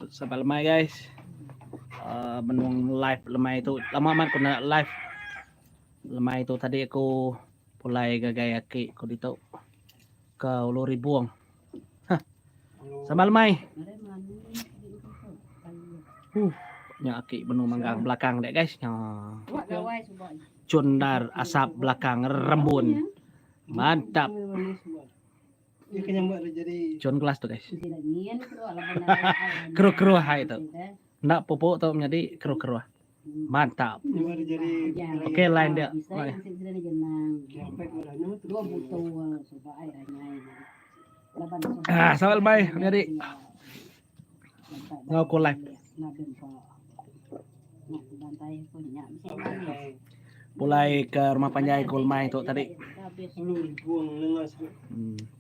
Sampai lemai guys. Menung live lemai itu lama amat kena live lemai itu tadi aku mulai gagaya ki ko dito ke Uluri Buong. Hah, sama lemai. Nya aki benung manggang belakang dek guys. Nya cundar asap belakang rembun. Mantap. Cun kelas tuh guys. Keru-keru hai itu. Ndak pupuk tuh menjadi keru-keru. Mantap. Oke, lain dia. Sawal bay jadi ngau ko live. Mulai ke rumah Panjai Kulmai itu tadi.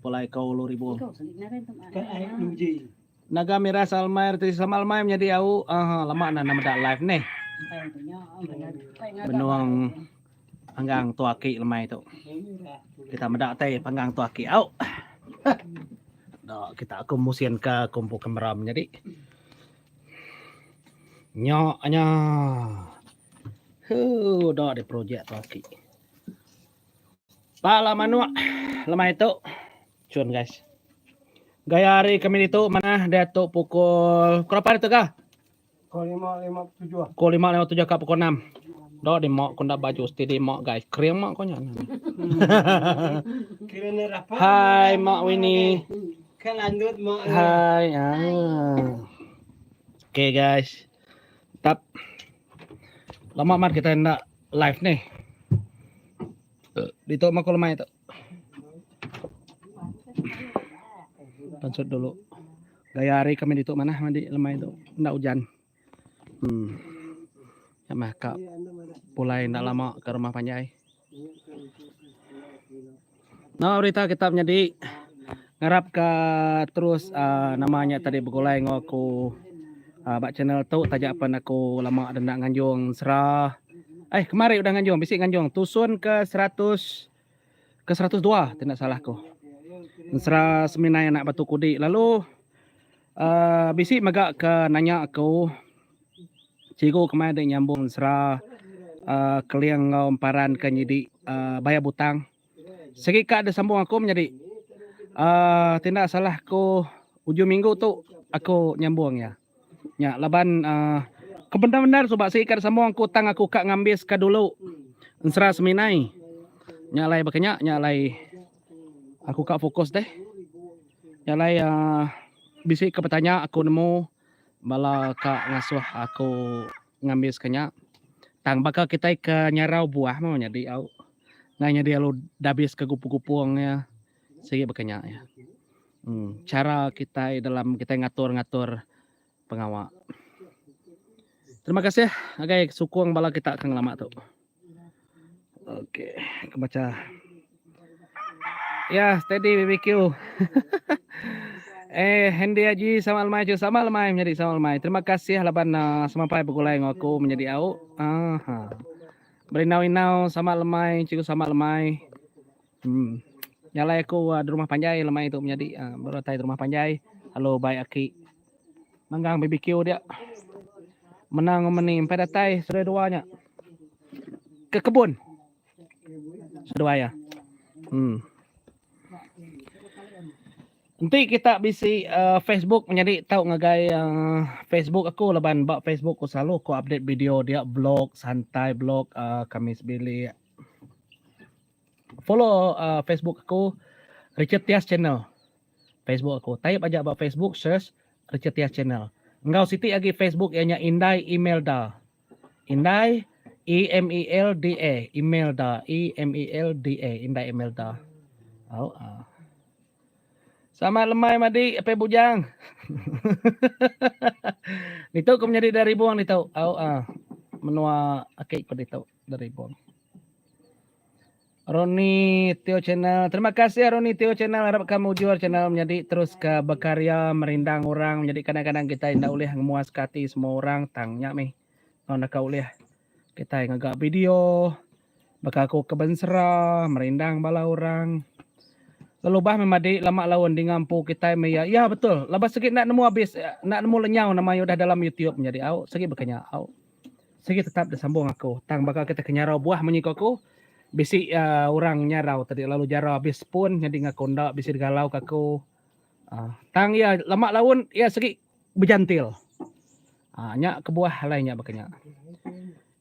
Mulai ke Uluri Buong. Naga Mira Salmair ti Samalmai menjadi au lama na namada live nih. Benuang panggang tuaki lemai itu. Kita medak teh panggang tuaki au. Kita aku musian ke kumpu kemeram jadi. Nya. Udah di project tuaki. Pala manua lemai itu. Cun guys. Gaya hari kami itu mana datuk pukul berapa itu kah? Pukul 5.57. Pukul 5.57 ke pukul 6. Dah di mak kunda baju sti di mak guys. Kering mak konya. Hai Mak Winnie. Kelandut mak. Hai. Oke guys. Tap. Lama mat kita hendak live nih. Dito mak lemai itu. Pansut dulu. Gaya hari kami dito mana mandi lemai itu. Ndak hujan. Ya mah kak pulai ndak lama ke rumah Panjai. Nah, berita kita menjadi ngarap ke terus namanya tadi begulai ngoku bak channel tu tajak pan aku lama ada nak nganjung serah. Kemari udah nganjung, bisik nganjung tusun ke 102 tidak salahku. Serah seminai anak Batu Kudi. Lalu bisik magak ke nanya aku cigo kemana ada nyambung serah keliang ngau emparan ke nyidi bayar butang. Segi kak ada sambung aku menjadi tidak salah aku ujung minggu tu aku nyambung ya. Ya laban kebenar-benar coba segi kak sambung aku tang aku kak ngambis ka dulu. Serah seminai. Nyalai bakanya nyalai aku kak fokus deh. Nyalai bisik ke petanya aku nemu bala kak ngasuh aku ngambis kanya. Tang bakal kita ke nyarau buah mau jadi au. Nganya dia lu dabis ke gupu-gupuangnya. Segi bakanya ya. Cara kita dalam kita ngatur-ngatur pengawak. Terima kasih agak sukung bala kita kang lama tuh. Oke, kebaca. Ya, steady BBQ. Hendy Haji sama Almai menjadi sama Almai. Terima kasih laban sampai begulai ngaku menjadi au. Berinau-inau sama Almai, ciku sama Almai. Nyalai aku di rumah Panjai lemai itu menjadi berotai di rumah Panjai. Halo baik Aki. Manggang BBQ dia. Menang menim pada tai sudah duanya. Ke kebun. Sudah ya. Nanti kita bisi Facebook menjadi tahu ngagai Facebook aku leban bak Facebook aku selalu aku update video dia blog santai blog Kamis Billy. Follow Facebook aku Richard Tias Channel. Facebook aku. Type aja bak Facebook search Richard Tias Channel. Engkau siti lagi Facebook ianya Indai Imelda. Indai IMELDA Imelda IMELDA Indai Imelda. Sama lemai madi apa bujang. Nito ko menjadi dari buang nito. Menua akik ko dito dari buang. Roni Tio Channel. Terima kasih Roni Tio Channel. Harap kamu jual channel menjadi terus ke berkarya merindang orang. Menjadi kadang-kadang kita tidak boleh memuaskati semua orang. Tangnya mi. Nona kau boleh. Kita ngagak video. Baka aku kebensera. Merindang bala orang. Lalu bah memadi lama lawan di ngampu kita maya. Ya betul. Labas sikit nak nemu habis, nak nemu lenyau namanya udah dalam YouTube menjadi au. Sikit berkenya au. Sikit tetap disambung aku. Tang bakal kita kenyarau buah menyiko aku. Bisi orang nyarau tadi lalu jarau habis pun jadi ngakonda bisi galau kaku. Tang ya lama lawan ya sikit berjantil. Nya kebuah lainnya berkenya.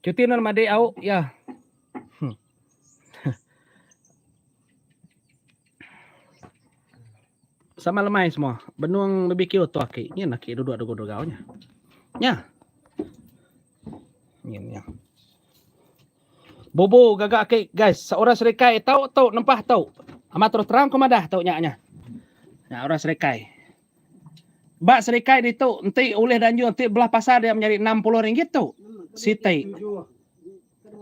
Cuti nan madi au ya. Sama lemai semua. Benuang BBQ tu aki. Ini nak duduk gaunya. Nya. Ini ya. Bobo gagak aki guys. Seorang serikai tahu nempah tahu. Amat terus terang kumadah tahu nya. Ya orang serikai. Bak serikai itu nanti oleh danju nanti belah pasar dia menjadi RM60 tu. Siti.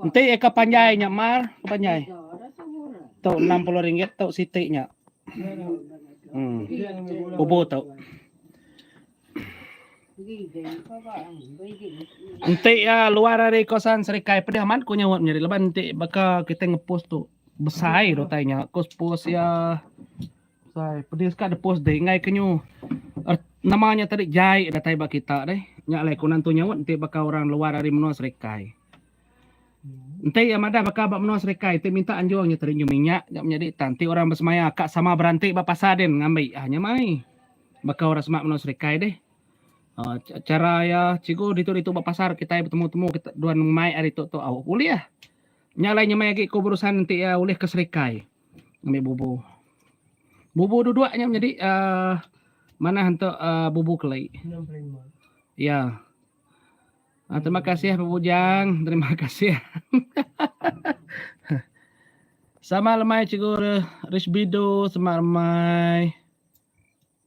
Nanti eka panjainya mar panjai. Tahu RM60 tahu sitinya. Bobo tau. Nanti ya luar dari kosan serikai pediaman ku nyawat menjadi leban nanti bakal kita ngepost tu besai rotanya kos post ya besai pedis ka de post deh ngai kenyu namanya tadi jai datai bak kita deh nya lai ku nantu nyawat nanti bakal orang luar dari menua serikai. Nanti ya madah bakal bak menua serikai te minta anjuangnya tadi minyak menjadi tanti orang bersemaya kak sama beranti bak pasaden ngambil hanya mai bakal orang semak menua serikai deh. Cara ya cigo itu bak pasar kita bertemu-temu kita duan mai hari tu au kuliah nyalainya mai lagi ku berusaha nanti ya oleh ke serikai ambil bubu dua-duanya menjadi mana untuk bubu kelai 65. ya. Terima kasih Pak Bujang, terima kasih. Sama lemai cigur Risbido, sama lemai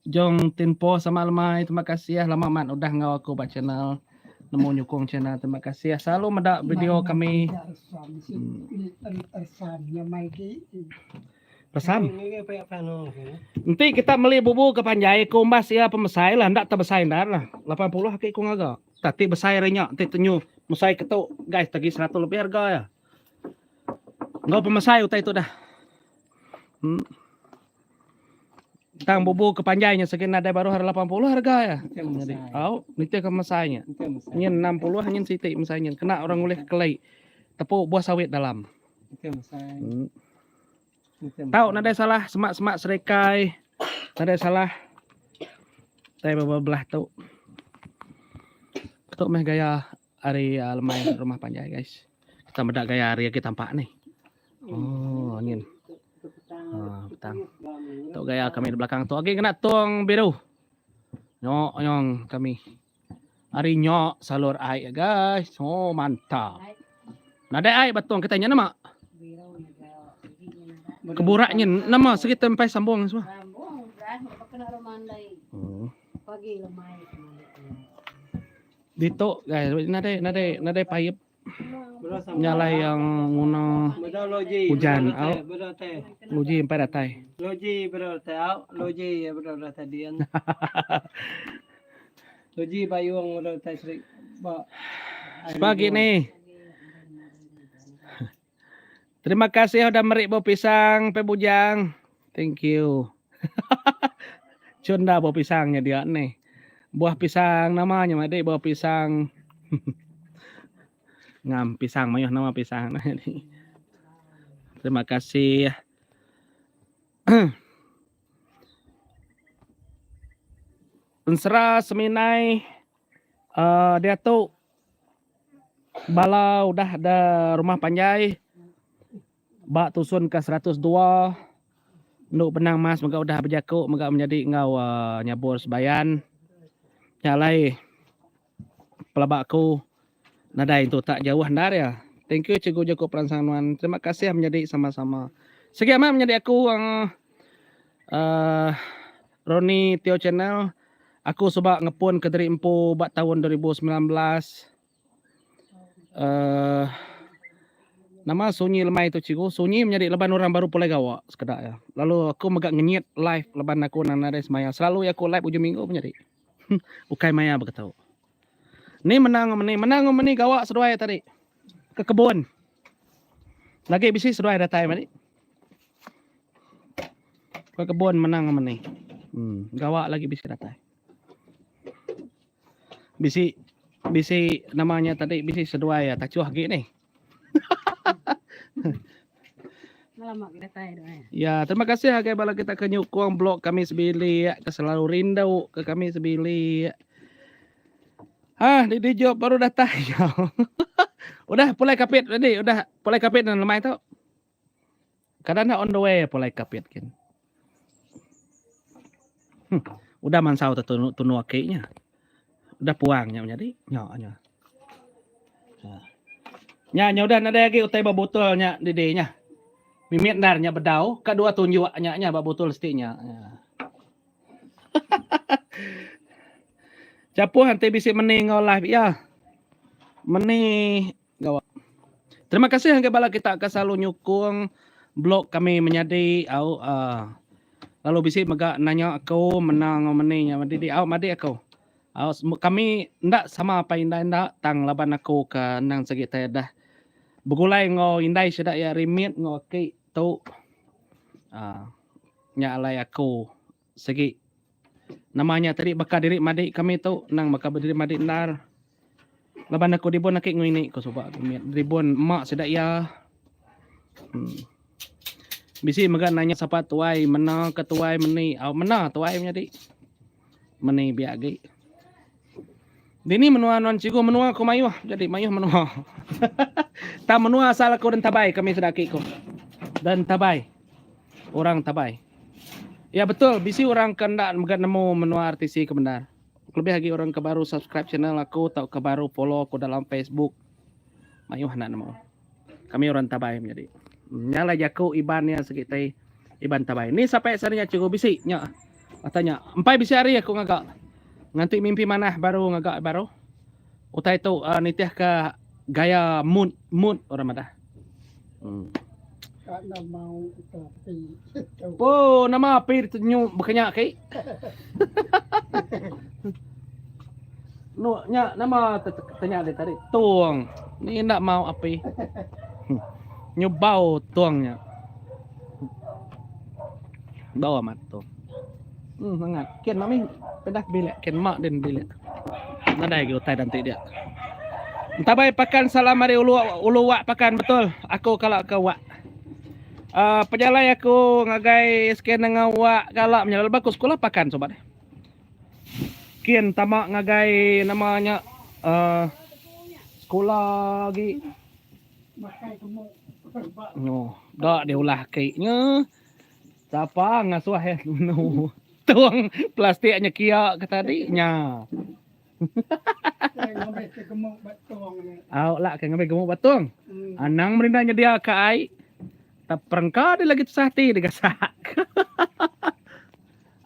Jong Tinpo, sama lemai. Terima kasih ya lama man udah ngau aku buat channel nemu nyukung channel. Terima kasih ya selalu mendak video kami. Pesam. Ini kayak panel. Nanti kita beli bubu ke Panjai kumbas ya pemesai lah, ndak terbesai ndar lah. 80 kaki ku ngaga. Tati besai renya, nanti tenyu mesai ketuk guys tagi 100 lebih harga ya. Enggak pemesai utai itu dah. Tang bubu ke Panjainya segini ada baru harga 80 harga ya. Jadi, nanti ke mesainya. Nyen 60 hanya sitik mesainya. Kena orang oleh kelai. Tepuk buah sawit dalam. Tahu nada salah semak serikai. Nada salah. Tay belah tu. Ketuk meh gaya hari lemai rumah Panjai guys. Kita medak gaya hari kita tampak nih. Oh, angin. Petang. Tok gaya kami di belakang tu. Oke, kena tuang biru. Nyong kami. Hari nyok salur air guys. Oh, mantap. Nada air batong kita nama. Keburaknya nama sekitar sampai sambung semua. Dito guys, nade payep nyalai yang ngono hujan au loji empat datai Loji berarti au, loji berarti dian. Loji bayung berarti sering. Pagi nih. Terima kasih udah merik bau pisang Pe Bujang. Thank you. Cunda bau pisangnya dia nih. Buah pisang namanya Made buah pisang. Ngam pisang mayuh nama pisang. Terima kasih. Pensera Seminai dia tuh bala udah ada rumah Panjai. Bak tusun ke 102 Nuk benang mas moga udah berjakuk moga menjadi ngau nyabur sebayan. Nyalai pelabakku nadai itu tak jauh ndar ya. Thank you Cikgu Joko Pransanuan. Terima kasih menjadi sama-sama. Sekian menjadi aku Roni Tio Channel. Aku coba ngepun ke dari empu bak tahun 2019. Nama sunyi lemai itu Cikgu. Sunyi menjadi leban orang baru pulai gawa sekedar ya. Lalu aku megak ngenyit live leban aku nang ada semaya. Selalu aku live ujung minggu menjadi. Ukai maya begitu. Ni menang gawa seduai tadi. Ke kebun. Lagi bisi seduai datai tadi. Ke kebun menang meneh. Gawak lagi bisa datang. Bisi namanya tadi bisi sedua ya tak cuah nih. Lama kita tahu doa. Ya, terima kasih ya bala kita ke nyukung blog kami sebili ya, ke selalu rindu ke kami sebili. Di job baru datang. Udah mulai kapit tadi, udah mulai kapit dan lemai tu. Kadang on the way mulai kapit kan. Udah mansau tunu akiknya. Udah puangnya jadi nyoknya. Nya udah nada lagi utai babutulnya dedenya. Mimit narnya bedau, kedua tunjuk nya babutul stinya. Capu nanti bisa mening live ya. Mening gawak. Terima kasih yang bala kita ke selalu nyukung blog kami menjadi lalu bisa maga nanya aku menang meningnya madi madi aku. Kami ndak sama apa indah tang laban aku ke nang segi dah. Begulai ngo indai sedak ya rimit ngo ki tu. Nya alai aku segi namanya tadi baka diri madi kami tu nang baka berdiri madi nar. Laban aku dibon nakik ngini ko suba rimit dibon mak sedak ya. Bisi maga nanya siapa tuai mana ketuai meni mana tuai menjadi meni biagi. Dini menua non cigo menua ko mayuh jadi mayuh menua. Ta menua asal ko dan tabay kami sedaki ko. Dan tabay. Orang tabay. Ya betul bisi orang kena nemu menua artisi kebenar. Lebih lagi orang ke baru subscribe channel aku atau ke baru follow aku dalam Facebook. Mayuh nak nemu. Kami orang tabay menjadi. Nyala jaku ibannya segitai iban tabay. Ni sampai sarinya cukup bisi nya. Katanya, empai bisi hari aku ngagak. Nganti mimpi mana baru ngagak baru. Utai tu nitih ke gaya mood orang madah. Karena mau tapi. Oh, nama api nyu bukannya kai. No, nya nama tanya dia tadi. Tuang. Ni ndak mau api. Nyobau tuangnya. Bawa mat tu. Sangat. Kian mami pedak bilik. Kian mak dan bilik. Nada lagi utai nanti dia. Entah baik pakan salam hari ulu wak pakan betul. Aku kalau ke wak. Pejalai aku ngagai scan dengan wak kalau menyalal bagus sekolah pakan sobat. Kian tamak ngagai namanya sekolah lagi. Makai kamu. No, dak diulah kayaknya. Siapa ngasuh ya no. Tuang plastiknya kia ke tadinya. Ngambil gemuk batong. Lah kayak ngambil gemuk batung. Anang merindahnya dia ke ai. Tak perengka dia lagi sahti digasak.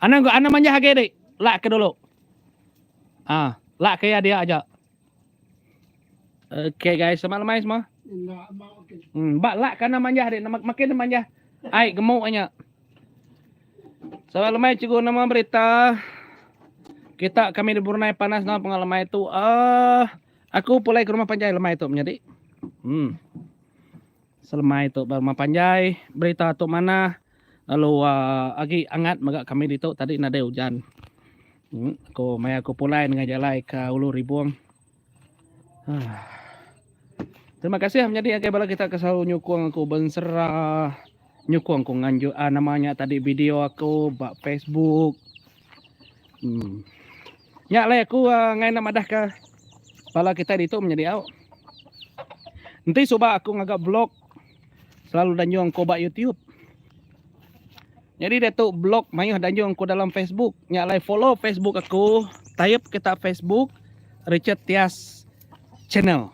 Anang gua manja hage deh. Lah ke dulu. Lah kayak dia aja. Oke guys, sama lemai semua. Enggak mau ke. Bak lah karena manja deh, makin manja. Ai gemuk aja. Sama lemai cikgu nama berita. Kami di Brunei panas nama pengalaman itu. Aku pulai ke rumah Panjai lemai itu menjadi. Selemai itu rumah Panjai. Berita tu mana. Lalu agi angat maga kami di tu tadi nada hujan. Aku pulai dengan jalai ke Ulu Ribuang. Terima kasih menjadi bala kita kesal nyukung aku benserah. Nyukung aku nganjuk namanya tadi video aku bak Facebook. Nyak lah aku ngai nama dah ke bala kita itu menjadi au. Nanti coba aku ngagak blog selalu danjung ko bak YouTube. Jadi dia tu blog mayuh danjung ko dalam Facebook. Nyak lah follow Facebook aku, type kita Facebook Richard Tias channel.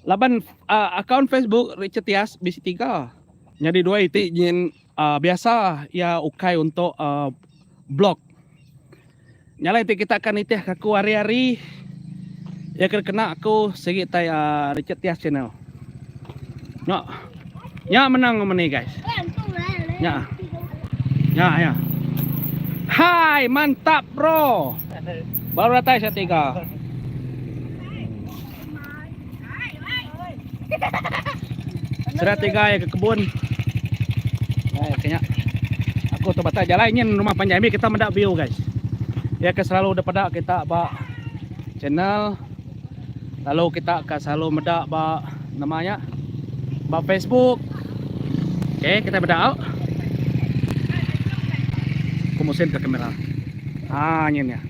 Laban account Facebook Richard Tias bisi 3. Jadi 2 itu biasa ya ukai untuk blog. Nyala itu kita akan itih aku hari-hari ya kena aku segi tay Richard Tias channel. Nya menang meneh guys. Ya. Hai, mantap bro. Baru datang saya 3. Sudah 3 ya ke kebun. Kayaknya aku tu bata jalan nyen rumah Panjami kita mendak view guys. Ya ke selalu daripada kita ba channel lalu kita ke selalu mendak ba namanya ba Facebook. Oke, kita mendak. Kumusin ke kamera. Ah, nyen ya.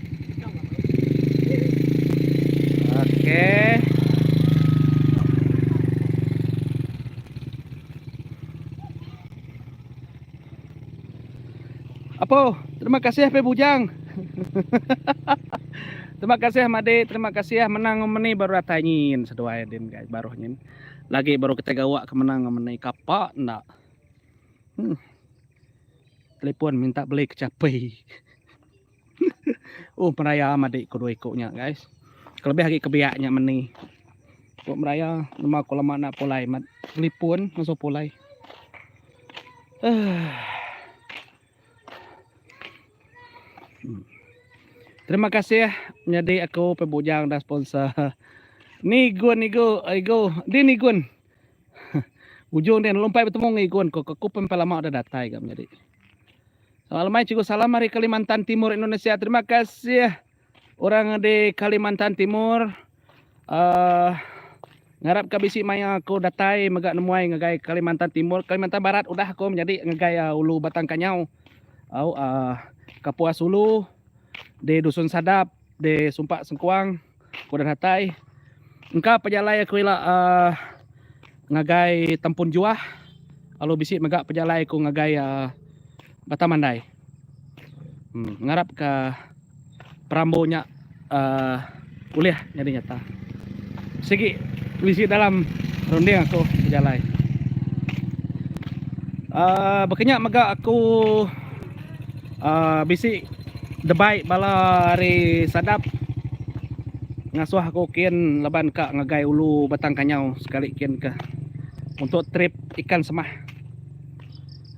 Oke. Apa? Terima kasih Pe Bujang. Terima kasih Made, terima kasih menang meni baru tanyin sedua edin guys baru nyin. Lagi baru kita gawak ke menang meni kapak ndak. Telepon minta beli kecapai. Meraya Made kedua ikutnya guys. Kelebih lagi kebiaknya meni. Kok meraya nama aku lama nak polai mat telepon masuk polai. Terima kasih ya. Jadi aku pebujang dan sponsor. Nigun. Di Nigun. Ujung dia lompat bertemu Nigun. Kok aku pempelama ada datai kam jadi. Malamai cikgu salam dari Kalimantan Timur Indonesia. Terima kasih ya. Orang di Kalimantan Timur. Ngarap kabisi maya aku datai megak nemuai ngagai Kalimantan Timur. Kalimantan Barat udah aku menjadi ngagai Ulu Batang Kanyau. Kapuas Ulu. Di Dusun Sadap, di Sumpak Sengkuang, Kudan Hatai. Engkau pejalai aku ila ngagai Tempun Juah. Lalu bisi megak pejalai aku ngagai Batamandai. Ngarap ke perambonya kuliah jadi nyata. Segi bisi dalam runding aku pejalai. Bekenyak megak aku bisi debai bala hari sadap ngasuh aku kin leban kak ngagai Ulu Batang Kanyau sekali kin ke untuk trip ikan semah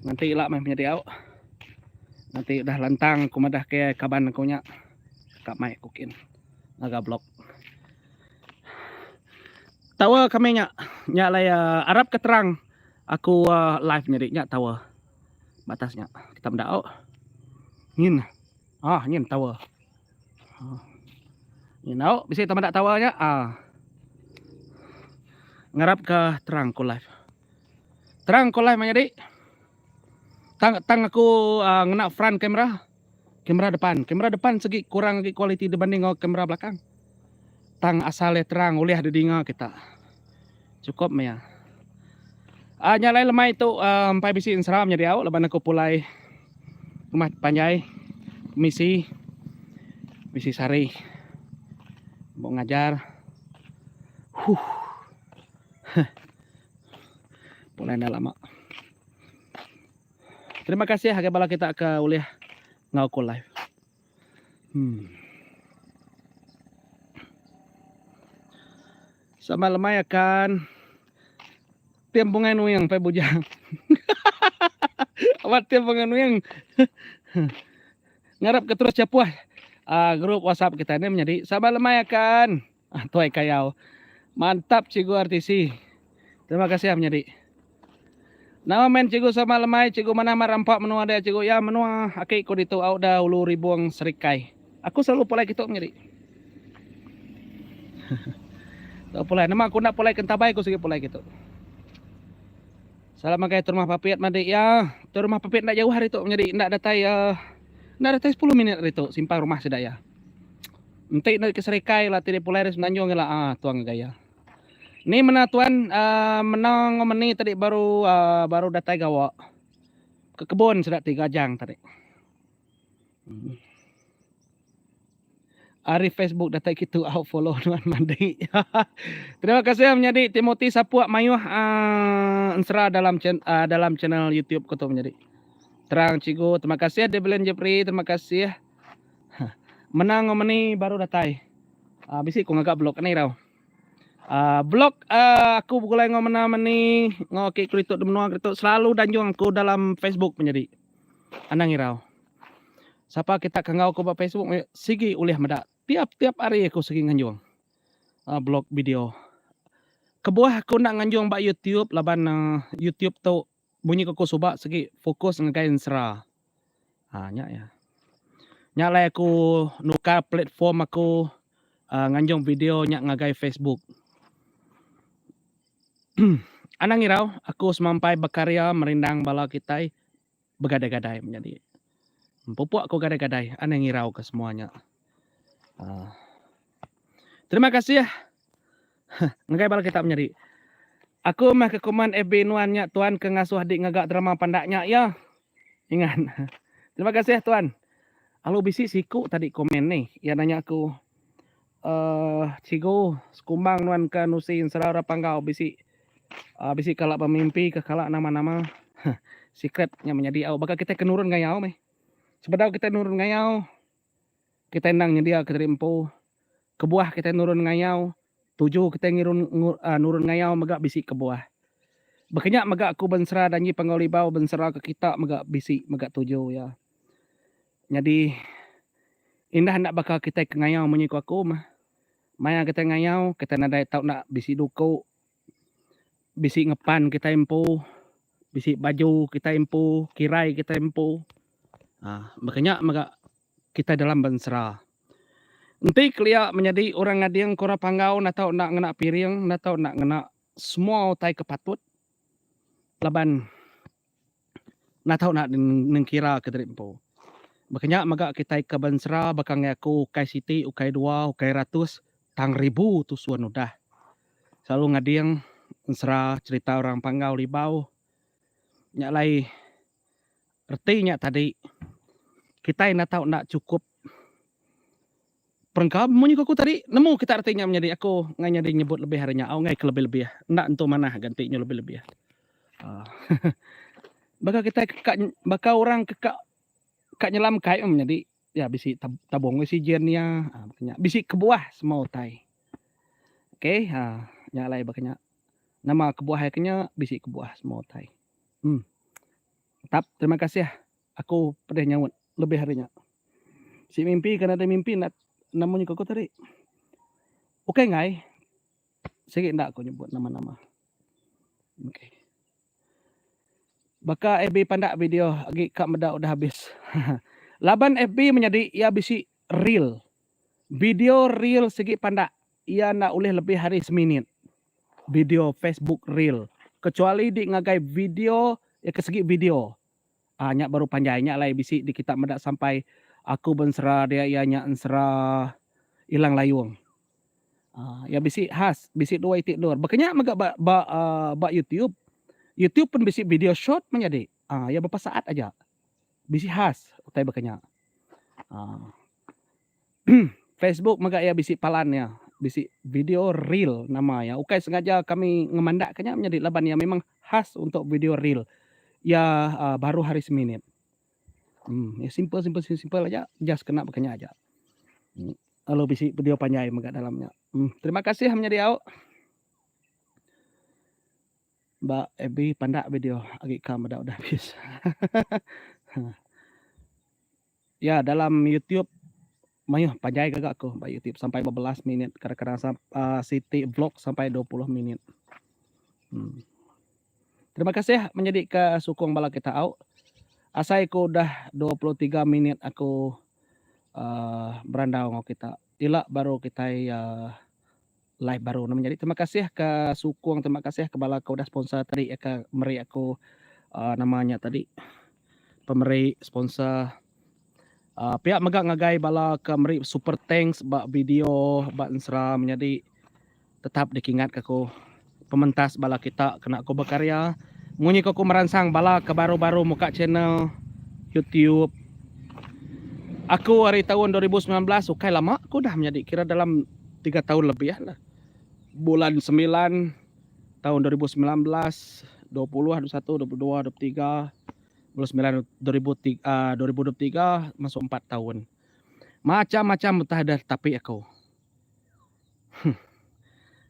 nanti lah mah menjadi au nanti udah lantang kumadah ke kaban aku nya kak mai aku kin agak blok tawa kami nya laya Arab keterang aku live nyari nya tawa batasnya kita mendau ngin nyen tawa. Nyen bisa teman tak tawanya. Ngarap ke terang ko live. Terang ko live menjadi. Tang aku ngena front kamera. Kamera depan segi kurang quality dibanding kamera belakang. Tang asalnya terang oleh didinga kita. Cukup ya. Nyalai lemai itu sampai bisi Instagram jadi leban aku pulai rumah Panjai. Misi Sari mau ngajar mulai lama. Terima kasih ya bala kita ke uliah ngau live. Sama lemai akan tiampungan uyang pe bujang. Awat tiampungan uyang. Ngarap ke terus capuah grup WhatsApp kita ini menjadi sama lemai akan tuai kayau mantap Cikgu Artisi. Terima kasih ya menjadi nama men Cikgu sama lemai Cikgu mana marampak menua ada Cikgu ya menua aki ko dito au da ulu ribuang serikai aku selalu polai gitu menjadi tak polai nama aku nak polai kentabai aku segi polai gitu salam makai rumah papiat mandi ya rumah papiat nak jauh hari itu menjadi nak datai nggak ada 10 menit itu simpang rumah sedaya. Nanti dari keserikai lah tidak pulai res menanjung lah tuang gaya. Ini mana tuan menang meni tadi baru datai gawa ke kebun sudah 3 jang tadi. Ari Facebook datai gitu follow tuan mandi. Terima kasih menjadi Timothy Sapuak Mayuh ensra dalam channel YouTube kutu menjadi. Terang Cikgu, terima kasih Devlin Jepri, terima kasih. Menang meni baru datai. Bisi ku ngagak blog ni raw. Blog aku mulai ngomena meni ngoki krituk demenua krituk selalu danjung aku dalam Facebook menjadi. Anang raw. Siapa kita kangau ku ba Facebook sigi uliah medak. Tiap hari aku segi nganjung. Blog video. Kebuah aku nak nganjung ba YouTube laban YouTube tu bunyi koko subak segi fokus ngagain sera. Nyak ya. Nyak lai aku nuka platform aku nganjong video nyak ngagai Facebook. Anang irau aku semampai berkarya merindang bala kita begadai-gadai menjadi. Pupuk aku gadai-gadai. Anang irau ke semuanya. Terima kasih ya. Ngagai bala kita menjadi. Aku mah ke komen FB nuannya tuan ke ngasuh adik ngagak drama pandaknya ya. Ingat. Terima kasih ya tuan. Halo bisi siku tadi komen nih. Ya nanya aku. Cigo sekumbang nuan ke nusin serara panggau bisi. Bisi kalak pemimpi ke kalak nama-nama. Secretnya menjadi au. Bakal kita kenurun ngayau meh. Sebedau kita nurun ngayau. Kita endang nyedia keterimpo. Kebuah kita nurun ngayau. 7 kita nurun ngayau megak bisi kebuah. Bekenyak megak aku bensera danji panggolibau bensera ke kita megak bisi megak 7 ya. Jadi indah nak bakal kita ke ngayau menyiku aku mah. Maya kita ngayau kita nadai tau nak bisi duko. Bisi ngepan kita impo. Bisi baju kita impo, kirai kita impo. Bekenyak megak kita dalam bensera. Nanti keliak menjadi orang ngadiang kora panggau natau nak ngena piring, natau nak ngena semua tai kepatut. Laban natau nak nengkira ke terimpo. Makanya magak kita ke bensera bakang aku ukai siti, ukai 2, ukai ratus, tang ribu tu suan udah. Selalu ngadiang bensera cerita orang panggau libau. Nyak lai artinya tadi kita natau nak cukup perengkap munyi aku tadi nemu kita artinya menjadi aku ngai nyadi nyebut lebih harinya au ngai ke lebih-lebih ndak entu mana gantinya lebih-lebih. Bakal kita bakal orang kekak nyelam kai menjadi ya bisi tabung si jennya makanya bisi kebuah semua tai. Oke, nyalai bakanya nama kebuah kenya bisi kebuah semua tai. Tetap terima kasih ya. Aku pada nyawut lebih harinya. Si mimpi karena ada mimpi nak namanya kau tadi. Oke ngai. Sikit ndak aku nyebut nama-nama. Oke. Baka FB pandak video agi kak medak udah habis. Laban FB menjadi ia bisi real. Video real segi pandak. Ia nak boleh lebih hari seminit. Video Facebook real. Kecuali di ngagai video ya ke segi video. Nyak baru panjainya lah bisi di kita medak sampai aku bensera dia ia nyak ensera hilang layung. Ya bisi khas, bisi 2 itik dor. Bekenya megak ba YouTube. YouTube pun bisi video short menjadi. Ya berapa saat aja. Bisi khas utai bekenya. Facebook megak ya bisi palan ya. Bisi video real nama ya. Ukai sengaja kami ngemandak kenya menjadi laban ya memang khas untuk video real. Ya baru hari seminit. Ya simple aja. Just kena bekenya aja. Lalu bisi video panjai megak dalamnya. Terima kasih menjadi au. Mbak Ebi pandak video agi kam udah habis. Ya dalam YouTube mayuh panjai gagak aku Mbak YouTube sampai 15 menit kadang-kadang Siti vlog sampai 20 menit. Terima kasih menjadi ke sukung bala kita au. Asai ku udah 23 menit aku berandau ngau kita. Ila baru kita live baru menjadi terima kasih ke sukung, terima kasih ke bala kau udah sponsor tadi ya ke meri aku namanya tadi pemeri sponsor pihak megak ngagai bala ke meri super thanks bak video bak ensra menjadi tetap dikingat ke aku pementas bala kita kena aku berkarya munyi aku merangsang bala ke baru-baru muka channel YouTube. Aku hari tahun 2019 ukai lama aku dah menjadi kira dalam 3 tahun lebih ya lah. Bulan 9 tahun 2019, 20, 21, 22, 23, bulan 9 2023 masuk 4 tahun. Macam-macam mutahadah tapi aku.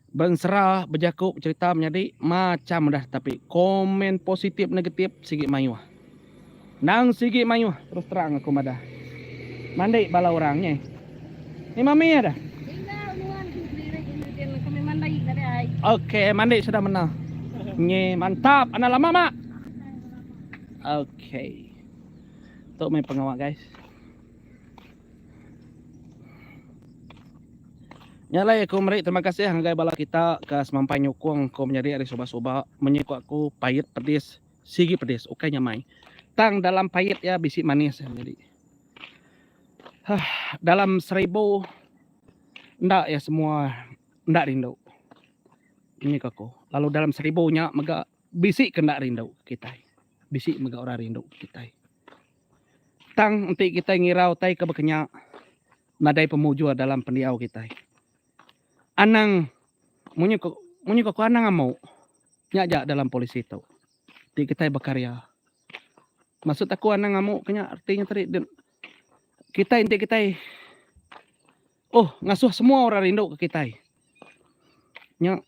Bensera berjakup cerita menjadi macam dah tapi komen positif negatif sigi mayuh. Nang sigi mayuh terus terang aku madah. Mandai bala orangnya. Ni mami ada. Oke, mandi sudah menang. Nye, mantap. Anak lama, Mak. Oke. Tuh may pengawak guys. Nyalay aku meri terima kasih hanggai bala kita ke semampai nyukung ko menjadi ari soba-soba menyikuk aku pahit pedis sigi pedis oke nyamai. Tang dalam pahit ya bisi manis ya jadi. Dalam 1000 ndak ya semua ndak rindu. Ini aku. Lalu dalam 1000-nya mega bisi kena rindu kita. Bisi mega ora rindu kita. Tang enti kita ngirau tai ke bekenya nadai pemujua dalam pendiau kita. Anang munyi ko anang mau nyaja dalam polisi itu. Di kita berkarya. Maksud aku anang mau kenya artinya tadi kita inti kita ngasuh semua orang rindu ke kita. Nya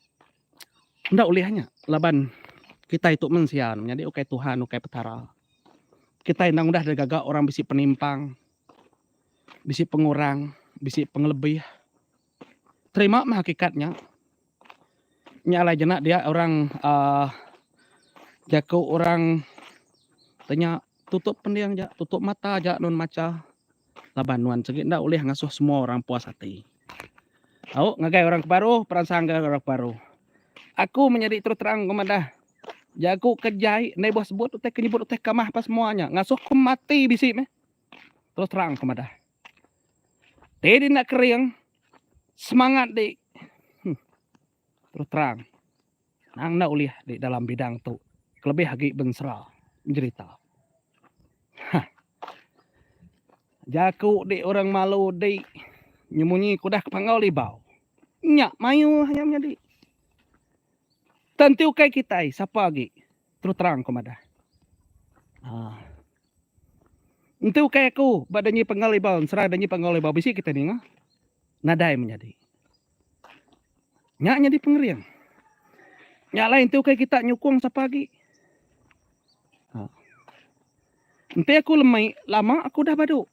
ndak ulihnya laban kita itu mensian jadi oke Tuhan oke petara. Kita indang udah ada gagak orang bisi penimpang, bisi pengurang, bisi pengelebih. Terima mah hakikatnya. Nyala jenak dia orang jago orang tanya tutup pendiang ja, tutup mata ja non maca labanuan segit ndak ulih ngasuh semua orang puas hati. Au ngagai orang baru, peransang orang baru. Aku menjadi terus terang kepada jago kejai nei bos sebut teh kenyebut teh kamah pas semuanya ngasuh ku mati bisi meh. Terus terang kepada. Tadi nak kering semangat di terus terang nang nak uliah di dalam bidang tu lebih hagi bensra mencerita jaku di orang malu di nyemunyi kudah kepangau libau nyak mayu hanya menjadi tentu kai kita siapa lagi terus terang komada tentu kai aku badannya pangau libau seradanya pangau libau bisi kita ni nadai menjadi nyaknya di pengerian nyak lain tu kayak kita nyukung sapagi nanti aku lama aku dah badu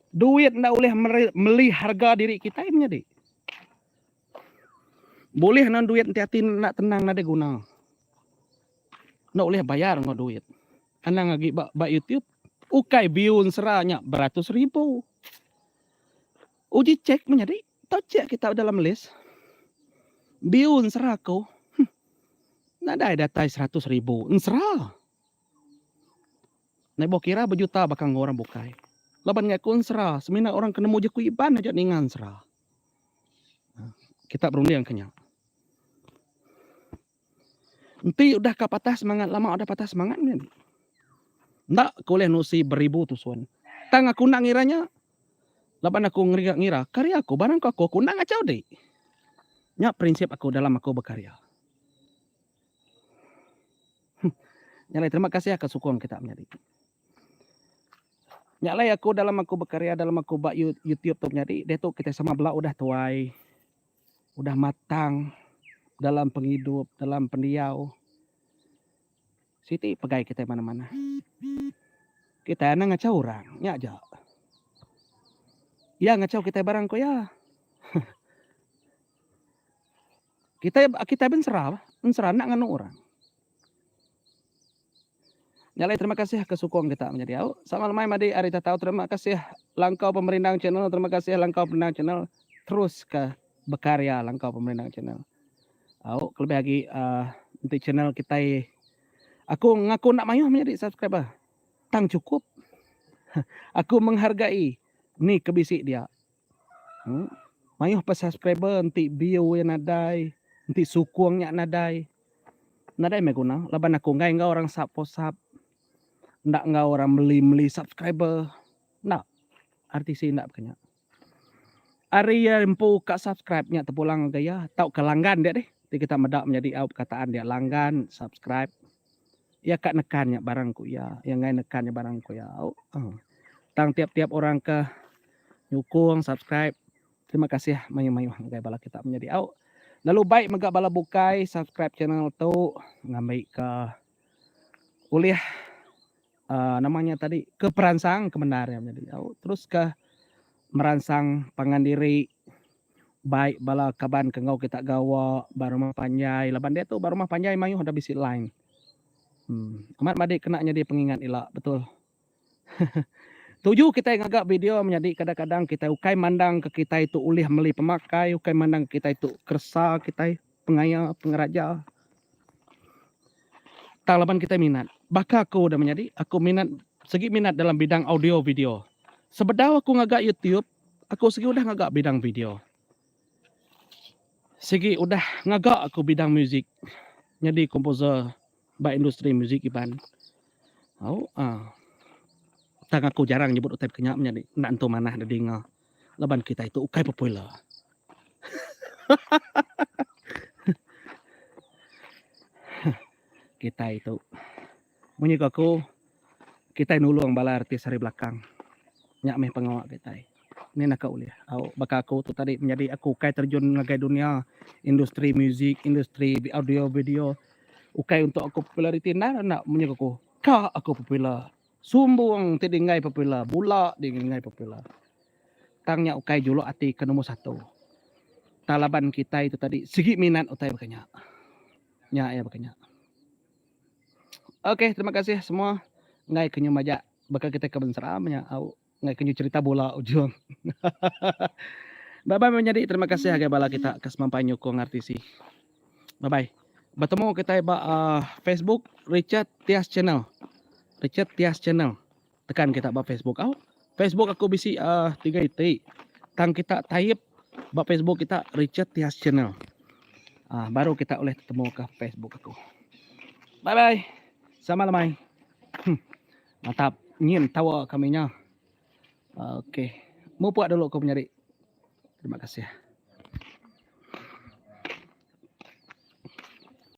duit ndak boleh meli harga diri kita menjadi boleh non duit hati nak tenang nade guna ndak boleh bayar no duit anang lagi bak YouTube ukai biun seranya beratus ribu uji cek menjadi tau cek kita dalam list biun serako nada data 100.000 ensra nebo kira berjuta bakang orang bukai laban ngaku ensra semina orang kena muji ku iban aja ningan sera kita berunding kenyang nanti udah patah semangat lama udah patah semangat ni ndak boleh nusi beribu tusuan tang aku nak ngiranya laban aku ngira karya aku barang aku nak ngacau deh nya prinsip aku dalam aku berkarya. Nyalai terima kasih akan sukung kita menjadi. Nyalai aku dalam aku berkarya dalam aku buat YouTube tu menjadi dia tu kita sama belah udah tuai. Udah matang dalam penghidup, dalam pendiau. Siti pegai kita mana-mana. Kita ana ngacau orang, nya aja. Ya ngacau kita barang ko ya. Kita bensera nak nganu orang. Nyalai terima kasih ke sukong kita menjadi au. Sama lemai madi arita tahu terima kasih Langkau Pemerintah Channel, terima kasih Langkau Pemerintah Channel terus ke berkarya Langkau Pemerintah Channel. Au lebih lagi untuk channel kita aku ngaku nak mayuh menjadi subscriber. Tang cukup. Aku menghargai ni kebisik dia. Mayuh pas subscriber nanti bio yang nadai. Nanti sukungnya nadai. Nadai meguna. Laban aku ngai orang sap-posap. Ndak nggak orang beli subscriber. Ndak. Artisi ndak kenya. Ari empu kak subscribe-nya terpulang gaya. Tau ke langgan dia deh. Jadi kita medak menjadi kataan dia langgan, subscribe. Ya kak nekannya barangku ya. Yang ngai nekannya barangku ya. Tang tiap-tiap orang ke nyukung, subscribe. Terima kasih mayu-mayu ngai bala kita menjadi lalu baik megak bala bukai subscribe channel tu ngambil ke kuliah namanya tadi ke peransang kebenaran jadi terus ke merangsang pangandiri baik bala kaban kengau kita gawa baru mah panjai laban dia tu baru mah panjai mayu ada bisi lain amat madik kena jadi pengingat ilak betul Tuju kita yang agak video menjadi kadang-kadang kita ukai mandang ke kita itu ulih meli pemakai, ukai mandang ke kita itu kersa kita pengaya pengeraja. Talaban kita minat. Baka aku udah menjadi aku minat segi minat dalam bidang audio video. Sebedau aku ngagak YouTube, aku segi udah ngagak bidang video. Segi udah ngagak aku bidang musik. Jadi komposer ba industri musik iban. Tang aku jarang nyebut utai kenyak menjadi nak entu manah da dengar. Laban kita itu ukai popular. Kita itu munyi aku kita nulung bala artis hari belakang. Nyak meh pengawak kita. Ini nak kau lihat. Baka aku tu tadi menjadi aku ukai terjun ngagai dunia industri musik, industri audio video. Ukai untuk aku populariti nak munyi aku. Ka aku popular. Sumbung tidingai popular, bula dingai popular. Tangnya ukai juluk ati ke nomor 1. Talaban kita itu tadi segi minat utai bakanya. Nya ya bakanya. Oke, terima kasih semua. Ngai kenyu majak bakal kita ke benseramnya ngai kenyu cerita bola ujung. Bye bye menjadi terima kasih agak bala kita kesemampannya ko ngartisi. Bye bye. Bertemu kita Facebook Richard Tias Channel. Richard Tias Channel. Tekan kita ba Facebook. Facebook aku bisi 3 itu. Tang kita type ba Facebook kita Richard Tias Channel. Baru kita oleh ketemu ke Facebook aku. Bye bye. Sama lamai. Mantap. Nyim tawa kaminya. Oke. Mau buat dulu aku menyari. Terima kasih.